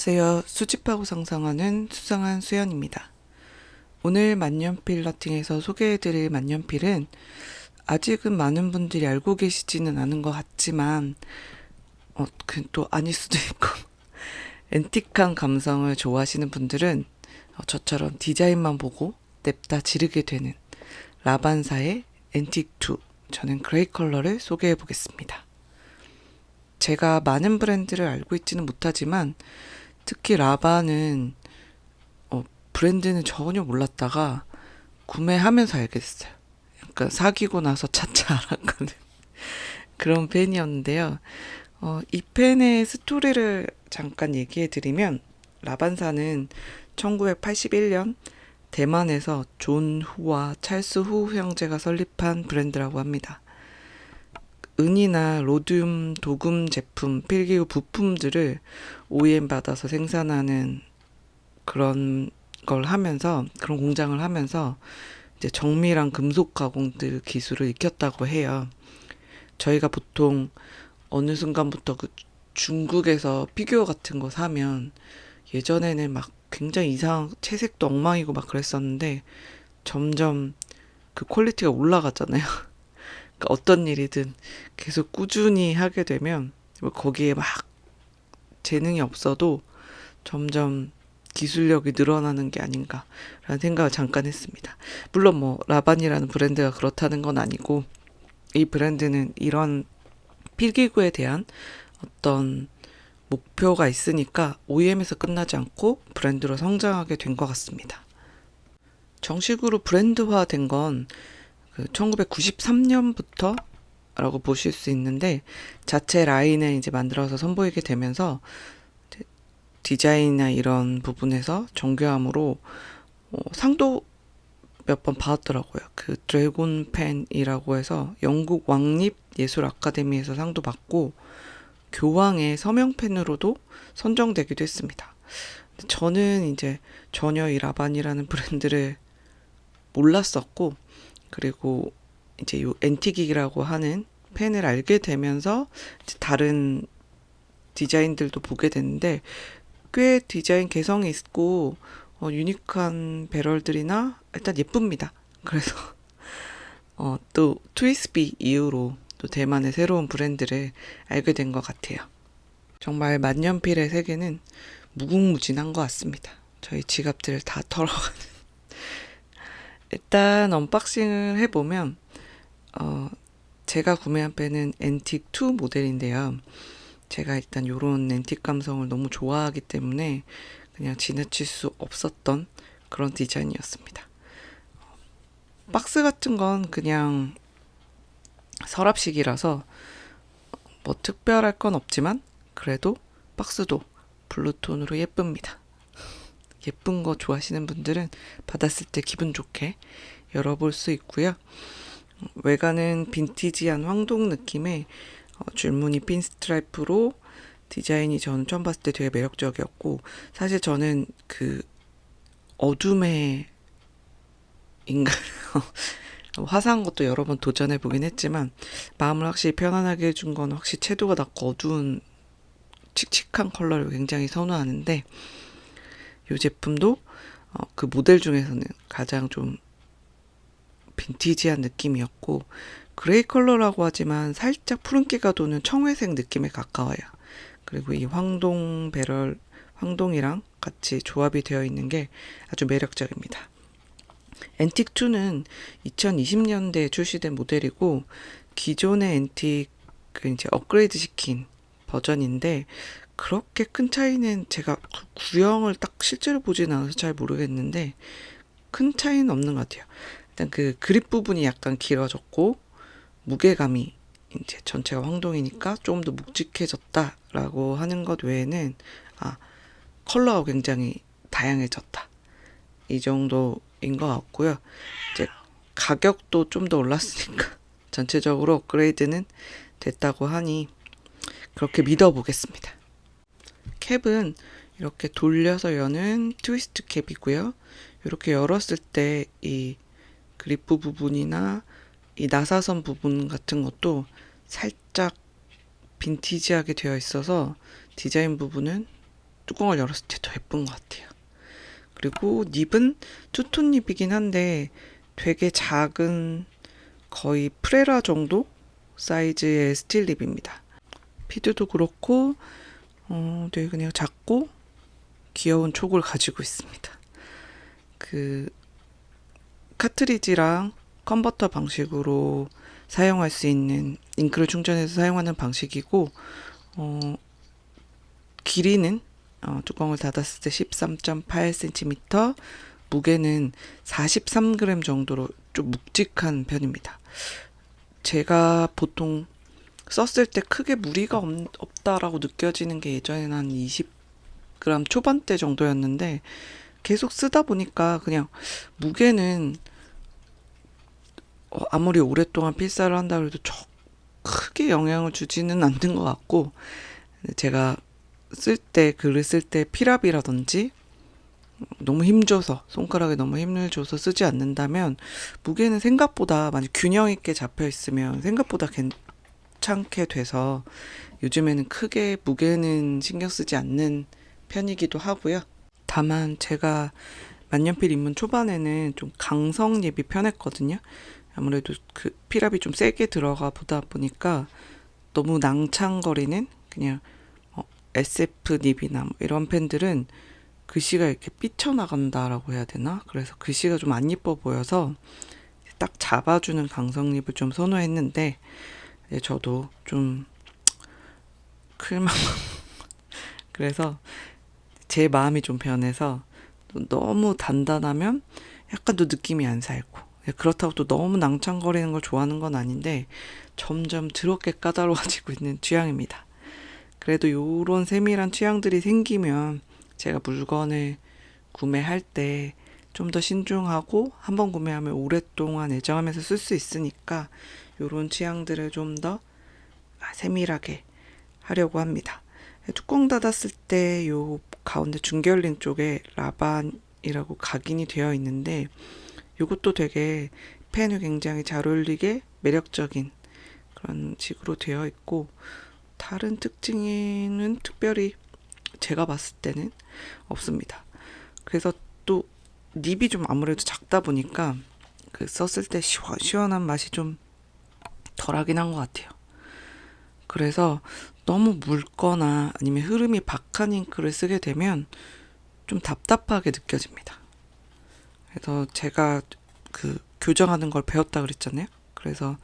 안녕하세요. 수집하고 상상하는 수상한 수연입니다. 오늘 만년필 러팅에서 소개해드릴 만년필은 아직은 많은 분들이 알고 계시지는 않은 것 같지만 또 아닐 수도 있고 앤틱한 감성을 좋아하시는 분들은 저처럼 디자인만 보고 냅다 지르게 되는 라반사의 앤틱2, 저는 그레이 컬러를 소개해 보겠습니다. 제가 많은 브랜드를 알고 있지는 못하지만 특히 라반은 브랜드는 전혀 몰랐다가 구매하면서 알게 됐어요. 약간 사귀고 나서 차차 알았거든. 그런 펜이었는데요. 이 펜의 스토리를 잠깐 얘기해 드리면 라반사는 1981년 대만에서 존 후와 찰스 후 형제가 설립한 브랜드라고 합니다. 은이나 로듐 도금 제품, 필기구 부품들을 OEM 받아서 생산하는 그런 걸 하면서, 그런 공장을 하면서 이제 정밀한 금속 가공들 기술을 익혔다고 해요. 저희가 보통 어느 순간부터 그 중국에서 피규어 같은 거 사면 예전에는 막 굉장히 이상한 채색도 엉망이고 막 그랬었는데 점점 그 퀄리티가 올라가잖아요. 그러니까 어떤 일이든 계속 꾸준히 하게 되면 거기에 막 재능이 없어도 점점 기술력이 늘어나는 게 아닌가라는 생각을 잠깐 했습니다. 물론 뭐 라반이라는 브랜드가 그렇다는 건 아니고 이 브랜드는 이런 필기구에 대한 어떤 목표가 있으니까 OEM에서 끝나지 않고 브랜드로 성장하게 된 것 같습니다. 정식으로 브랜드화된 건 1993년부터 라고 보실 수 있는데 자체 라인을 이제 만들어서 선보이게 되면서 디자인이나 이런 부분에서 정교함으로 상도 몇 번 받았더라고요. 그 드래곤 펜이라고 해서 영국 왕립 예술 아카데미에서 상도 받고 교황의 서명펜으로도 선정되기도 했습니다. 저는 이제 전혀 이 라반이라는 브랜드를 몰랐었고, 그리고 이제 요 앤틱이라고 하는 펜을 알게 되면서 이제 다른 디자인들도 보게 됐는데 꽤 디자인 개성이 있고 유니크한 배럴들이나 일단 예쁩니다. 그래서 또 트위스비 이후로 또 대만의 새로운 브랜드를 알게 된 것 같아요. 정말 만년필의 세계는 무궁무진한 것 같습니다. 저희 지갑들을 다 털어가는. 일단 언박싱을 해보면 제가 구매한 펜은 앤틱2 모델인데요. 제가 일단 요런 앤틱 감성을 너무 좋아하기 때문에 그냥 지나칠 수 없었던 그런 디자인이었습니다. 박스 같은 건 그냥 서랍식이라서 뭐 특별할 건 없지만 그래도 박스도 블루톤으로 예쁩니다. 예쁜 거 좋아하시는 분들은 받았을 때 기분 좋게 열어볼 수 있고요. 외관은 빈티지한 황동 느낌의 줄무늬 핀 스트라이프로 디자인이 저는 처음 봤을 때 되게 매력적이었고, 사실 저는 그 어둠의 인간 화사한 것도 여러 번 도전해 보긴 했지만 마음을 확실히 편안하게 해준 건 확실히 채도가 낮고 어두운 칙칙한 컬러를 굉장히 선호하는데 이 제품도 그 모델 중에서는 가장 좀 빈티지한 느낌이었고, 그레이 컬러라고 하지만 살짝 푸른기가 도는 청회색 느낌에 가까워요. 그리고 이 황동 배럴, 황동이랑 같이 조합이 되어 있는 게 아주 매력적입니다. 앤틱2는 2020년대에 출시된 모델이고 기존의 앤틱을 이제 업그레이드 시킨 버전인데 그렇게 큰 차이는 제가 구형을 딱 실제로 보진 않아서 잘 모르겠는데 큰 차이는 없는 것 같아요. 일단 그 그립 부분이 약간 길어졌고 무게감이 이제 전체가 황동이니까 좀 더 묵직해졌다라고 하는 것 외에는 컬러가 굉장히 다양해졌다. 이 정도인 것 같고요. 이제 가격도 좀 더 올랐으니까 전체적으로 업그레이드는 됐다고 하니 그렇게 믿어보겠습니다. 캡은 이렇게 돌려서 여는 트위스트 캡이고요. 이렇게 열었을 때 이 그리프 부분이나 이 나사선 부분 같은 것도 살짝 빈티지하게 되어 있어서 디자인 부분은 뚜껑을 열었을 때 더 예쁜 것 같아요. 그리고 닙은 투톤 닙이긴 한데 되게 작은 거의 프레라 정도 사이즈의 스틸 립입니다. 피드도 그렇고 되게 그냥 작고 귀여운 촉을 가지고 있습니다. 그 카트리지랑 컨버터 방식으로 사용할 수 있는 잉크를 충전해서 사용하는 방식이고 길이는 뚜껑을 닫았을 때 13.8cm, 무게는 43g 정도로 좀 묵직한 편입니다. 제가 보통 썼을 때 크게 무리가 없다라고 느껴지는 게 예전에는 한 20g 초반대 정도였는데 계속 쓰다 보니까 그냥 무게는 아무리 오랫동안 필사를 한다 그래도 크게 영향을 주지는 않는 것 같고, 제가 글을 쓸 때 피랍이라든지 너무 힘줘서 손가락에 너무 힘을 줘서 쓰지 않는다면 무게는 생각보다 많이 균형 있게 잡혀 있으면 생각보다 괜찮게 돼서 요즘에는 크게 무게는 신경 쓰지 않는 편이기도 하고요. 다만 제가 만년필 입문 초반에는 좀 강성 립이 편했거든요. 아무래도 그 피랍이 좀 세게 들어가 보다 보니까 너무 낭창거리는 그냥 SF 닙이나 뭐 이런 펜들은 글씨가 이렇게 삐쳐나간다라고 해야 되나? 그래서 글씨가 좀 안 예뻐 보여서 딱 잡아주는 강성 립을 좀 선호했는데 저도 좀 클만 그래서 제 마음이 좀 변해서 너무 단단하면 약간 또 느낌이 안 살고, 그렇다고 또 너무 낭창거리는 걸 좋아하는 건 아닌데 점점 더럽게 까다로워지고 있는 취향입니다. 그래도 요런 세밀한 취향들이 생기면 제가 물건을 구매할 때 좀 더 신중하고 한번 구매하면 오랫동안 애정하면서 쓸 수 있으니까 요런 취향들을 좀 더 세밀하게 하려고 합니다. 뚜껑 닫았을 때 요 가운데 중결링 쪽에 라반이라고 각인이 되어 있는데 요것도 되게 펜에 굉장히 잘 어울리게 매력적인 그런 식으로 되어 있고, 다른 특징은 특별히 제가 봤을 때는 없습니다. 그래서 또 닙이 좀 아무래도 작다 보니까 그 썼을 때 시원한 맛이 좀 덜하긴 한 것 같아요. 그래서 너무 묽거나 아니면 흐름이 박한 잉크를 쓰게 되면 좀 답답하게 느껴집니다. 그래서 제가 그 교정하는 걸 배웠다 그랬잖아요. 그래서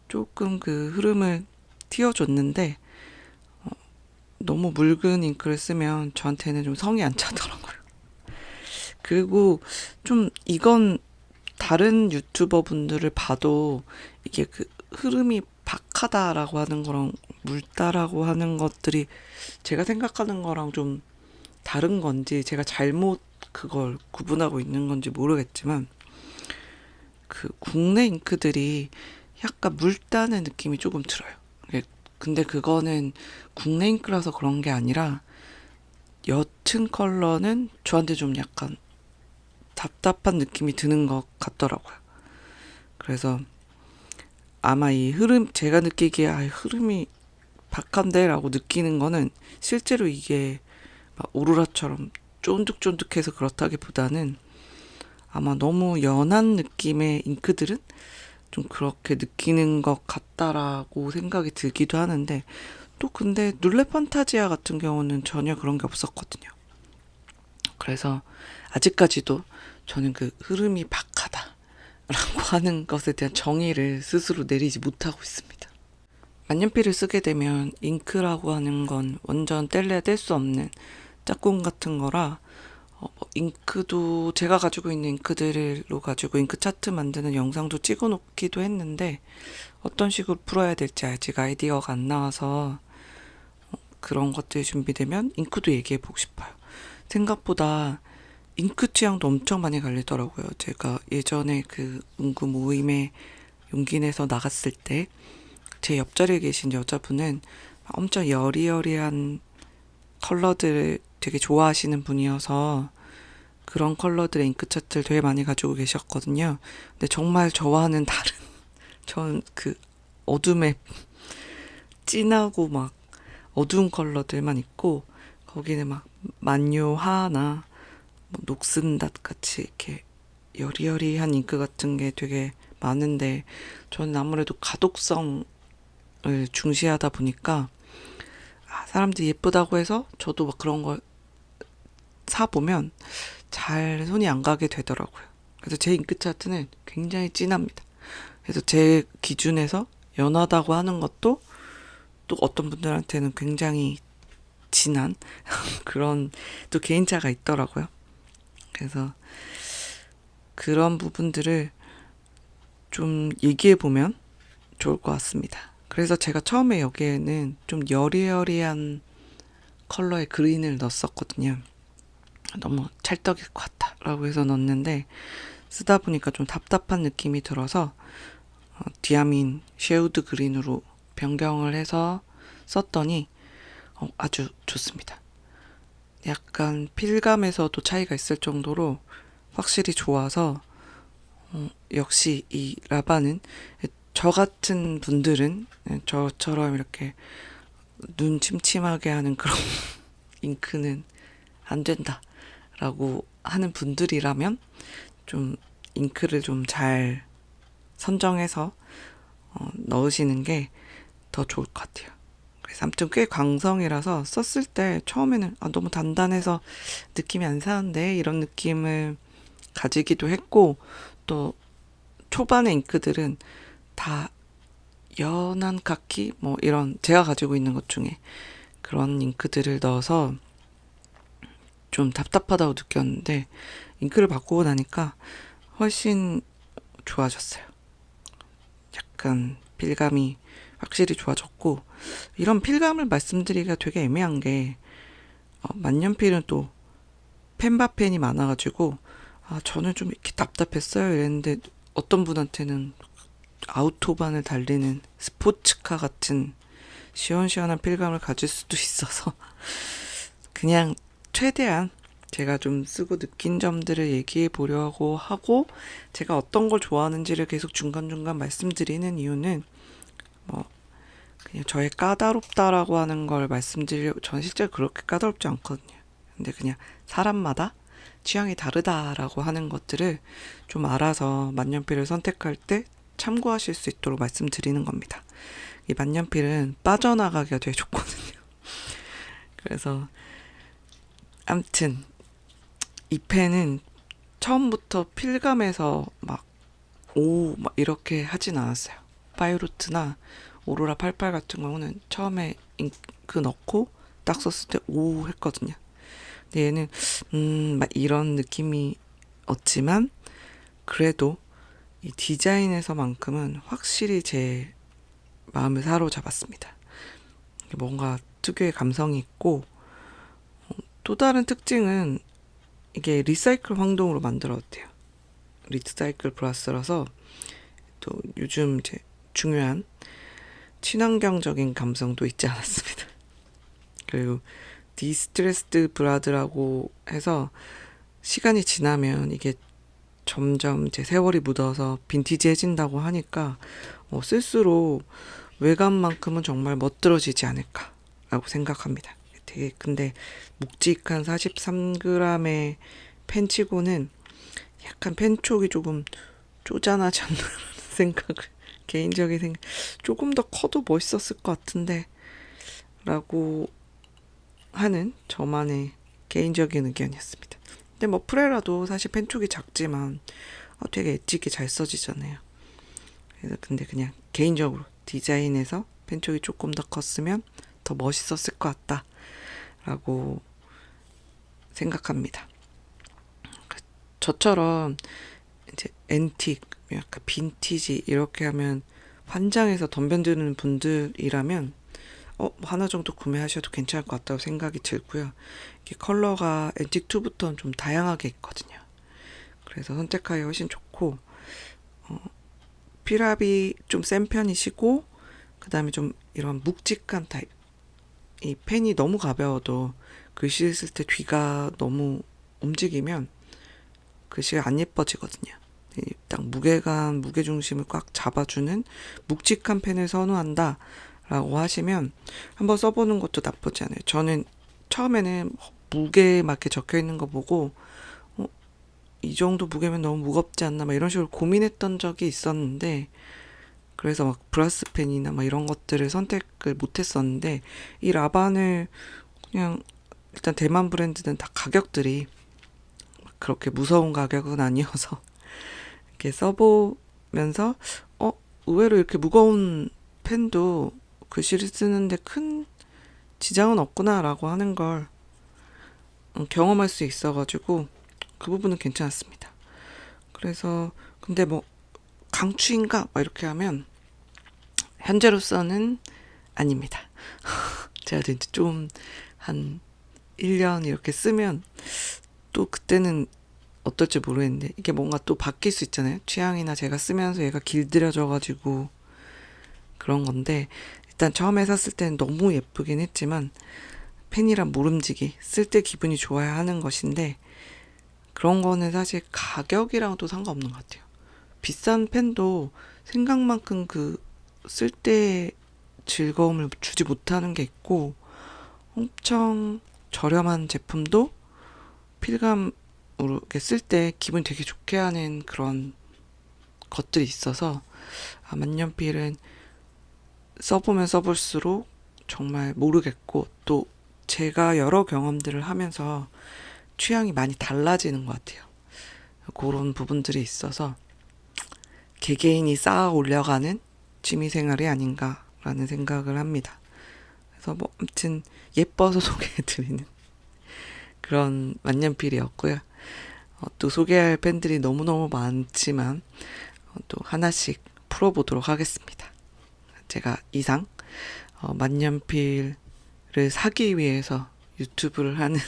조금 그 흐름을 띄워줬는데 너무 묽은 잉크를 쓰면 저한테는 좀 성이 안 차더라고요. 그리고 좀 이건 다른 유튜버 분들을 봐도 이게 그 흐름이 박하다라고 하는 거랑 묽다라고 하는 것들이 제가 생각하는 거랑 좀 다른 건지 제가 잘못 그걸 구분하고 있는 건지 모르겠지만 그 국내 잉크들이 약간 묽다는 느낌이 조금 들어요. 근데 그거는 국내 잉크라서 그런 게 아니라 옅은 컬러는 저한테 좀 약간 답답한 느낌이 드는 것 같더라고요. 그래서 아마 이 제가 느끼기에 흐름이 박한데 라고 느끼는 거는 실제로 이게 막 오로라처럼 쫀득쫀득해서 그렇다기보다는 아마 너무 연한 느낌의 잉크들은 좀 그렇게 느끼는 것 같다라고 생각이 들기도 하는데, 또 근데 눌레 판타지아 같은 경우는 전혀 그런 게 없었거든요. 그래서 아직까지도 저는 그 흐름이 박하다라고 하는 것에 대한 정의를 스스로 내리지 못하고 있습니다. 만년필을 쓰게 되면 잉크라고 하는 건 완전 뗄래야 뗄 수 없는 짝꿍 같은 거라 잉크도 제가 가지고 있는 잉크들로 가지고 잉크 차트 만드는 영상도 찍어 놓기도 했는데 어떤 식으로 풀어야 될지 아직 아이디어가 안 나와서 그런 것들이 준비되면 잉크도 얘기해 보고 싶어요. 생각보다 잉크 취향도 엄청 많이 갈리더라고요. 제가 예전에 그 문구 모임에 용기 내서 나갔을 때 제 옆자리에 계신 여자분은 엄청 여리여리한 컬러들을 되게 좋아하시는 분이어서 그런 컬러들의 잉크 차트를 되게 많이 가지고 계셨거든요. 근데 정말 저와는 다른, 전 그 어둠에 진하고 막 어두운 컬러들만 있고 거기는 막 만요하나 뭐 녹슨닷 같이 이렇게 여리여리한 잉크 같은 게 되게 많은데 저는 아무래도 가독성을 중시하다 보니까 사람들이 예쁘다고 해서 저도 막 그런 걸 사보면 잘 손이 안 가게 되더라고요. 그래서 제 잉크 차트는 굉장히 진합니다. 그래서 제 기준에서 연하다고 하는 것도 또 어떤 분들한테는 굉장히 진한 그런 또 개인차가 있더라고요. 그래서 그런 부분들을 좀 얘기해 보면 좋을 것 같습니다. 그래서 제가 처음에 여기에는 좀 여리여리한 컬러의 그린을 넣었었거든요. 너무 찰떡일 것 같다라고 해서 넣었는데 쓰다 보니까 좀 답답한 느낌이 들어서 디아민 쉐우드 그린으로 변경을 해서 썼더니 아주 좋습니다. 약간 필감에서도 차이가 있을 정도로 확실히 좋아서 역시 이 라바는 저 같은 분들은 저처럼 이렇게 눈 침침하게 하는 그런 잉크는 안 된다라고 하는 분들이라면 좀 잉크를 좀 잘 선정해서 넣으시는 게 더 좋을 것 같아요. 그래서 아무튼 꽤 강성이라서 썼을 때 처음에는 너무 단단해서 느낌이 안 사는데 이런 느낌을 가지기도 했고 또 초반의 잉크들은 다 연한 카키 뭐 이런 제가 가지고 있는 것 중에 그런 잉크들을 넣어서 좀 답답하다고 느꼈는데 잉크를 바꾸고 나니까 훨씬 좋아졌어요. 약간 필감이 확실히 좋아졌고 이런 필감을 말씀드리기가 되게 애매한 게 만년필은 또 펜바펜이 많아가지고 저는 좀 이렇게 답답했어요 이랬는데 어떤 분한테는 아우토반을 달리는 스포츠카 같은 시원시원한 필감을 가질 수도 있어서 그냥 최대한 제가 좀 쓰고 느낀 점들을 얘기해 보려고 하고 제가 어떤 걸 좋아하는지를 계속 중간중간 말씀드리는 이유는 그냥 저의 까다롭다라고 하는 걸 말씀드리려고 저는 실제로 그렇게 까다롭지 않거든요. 근데 그냥 사람마다 취향이 다르다라고 하는 것들을 좀 알아서 만년필을 선택할 때 참고하실 수 있도록 말씀드리는 겁니다. 이 만년필은 빠져나가기가 되게 좋거든요. 그래서 암튼 이 펜은 처음부터 필감에서 막 이렇게 하진 않았어요. 파이루트나 오로라 88 같은 경우는 처음에 잉크 넣고 딱 썼을 때 오 했거든요. 근데 얘는 막 이런 느낌이 없지만 그래도 이 디자인에서만큼은 확실히 제 마음을 사로잡았습니다. 뭔가 특유의 감성이 있고 또 다른 특징은 이게 리사이클 황동으로 만들었대요. 리사이클 브라스라서 또 요즘 이제 중요한 친환경적인 감성도 있지 않았습니다. 그리고 디스트레스드 브라드라고 해서 시간이 지나면 이게 점점 이제 세월이 묻어서 빈티지해진다고 하니까 쓸수록 외관만큼은 정말 멋들어지지 않을까라고 생각합니다. 되게 근데 묵직한 43g의 펜치고는 약간 펜촉이 조금 쪼잔하지 않나 생각을 개인적인 생각 조금 더 커도 멋있었을 것 같은데 라고 하는 저만의 개인적인 의견이었습니다. 근데 뭐 프레라도 사실 펜촉이 작지만 되게 엣지있게 잘 써지잖아요. 그래서 근데 그냥 개인적으로 디자인에서 펜촉이 조금 더 컸으면 더 멋있었을 것 같다 라고 생각합니다. 저처럼 이제 앤틱, 약간 빈티지 이렇게 하면 환장해서 덤벼드는 분들이라면 하나 정도 구매하셔도 괜찮을 것 같다고 생각이 들고요. 이게 컬러가 앤틱2부터는 좀 다양하게 있거든요. 그래서 선택하기 훨씬 좋고 필압이 좀 센 편이시고 그 다음에 좀 이런 묵직한 타입 이 펜이 너무 가벼워도 글씨 쓸 때 뒤가 너무 움직이면 글씨가 안 예뻐지거든요. 딱 무게감, 무게중심을 꽉 잡아주는 묵직한 펜을 선호한다 라고 하시면 한번 써보는 것도 나쁘지 않아요. 저는 처음에는 무게 막 이렇게 적혀 있는 거 보고 어, 이 정도 무게면 너무 무겁지 않나 막 이런 식으로 고민했던 적이 있었는데 그래서 막 브라스펜이나 막 이런 것들을 선택을 못했었는데 이 라반을 그냥 일단 대만 브랜드는 다 가격들이 그렇게 무서운 가격은 아니어서 이렇게 써보면서 의외로 이렇게 무거운 펜도 글씨를 쓰는데 큰 지장은 없구나라고 하는 걸 경험할 수 있어가지고 그 부분은 괜찮았습니다. 그래서 근데 뭐 강추인가 막 이렇게 하면 현재로서는 아닙니다. 제가 이제 좀 한 1년 이렇게 쓰면 또 그때는 어떨지 모르겠는데 이게 뭔가 또 바뀔 수 있잖아요. 취향이나 제가 쓰면서 얘가 길들여져가지고 그런 건데 일단 처음에 샀을 때는 너무 예쁘긴 했지만 펜이란 모름지기 쓸 때 기분이 좋아야 하는 것인데 그런 거는 사실 가격이랑도 상관없는 것 같아요. 비싼 펜도 생각만큼 그 쓸 때 즐거움을 주지 못하는 게 있고 엄청 저렴한 제품도 필감으로 이렇게 쓸 때 기분 되게 좋게 하는 그런 것들이 있어서 만년필은 써보면 써볼수록 정말 모르겠고 또 제가 여러 경험들을 하면서 취향이 많이 달라지는 것 같아요. 그런 부분들이 있어서 개개인이 쌓아 올려가는 취미생활이 아닌가라는 생각을 합니다. 그래서 뭐 아무튼 예뻐서 소개해드리는 그런 만년필이었고요. 또 소개할 펜들이 너무너무 많지만 또 하나씩 풀어보도록 하겠습니다. 제가 이상 만년필을 사기 위해서 유튜브를 하는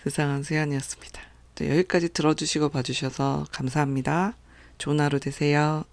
수상한 수연이었습니다. 여기까지 들어주시고 봐주셔서 감사합니다. 좋은 하루 되세요.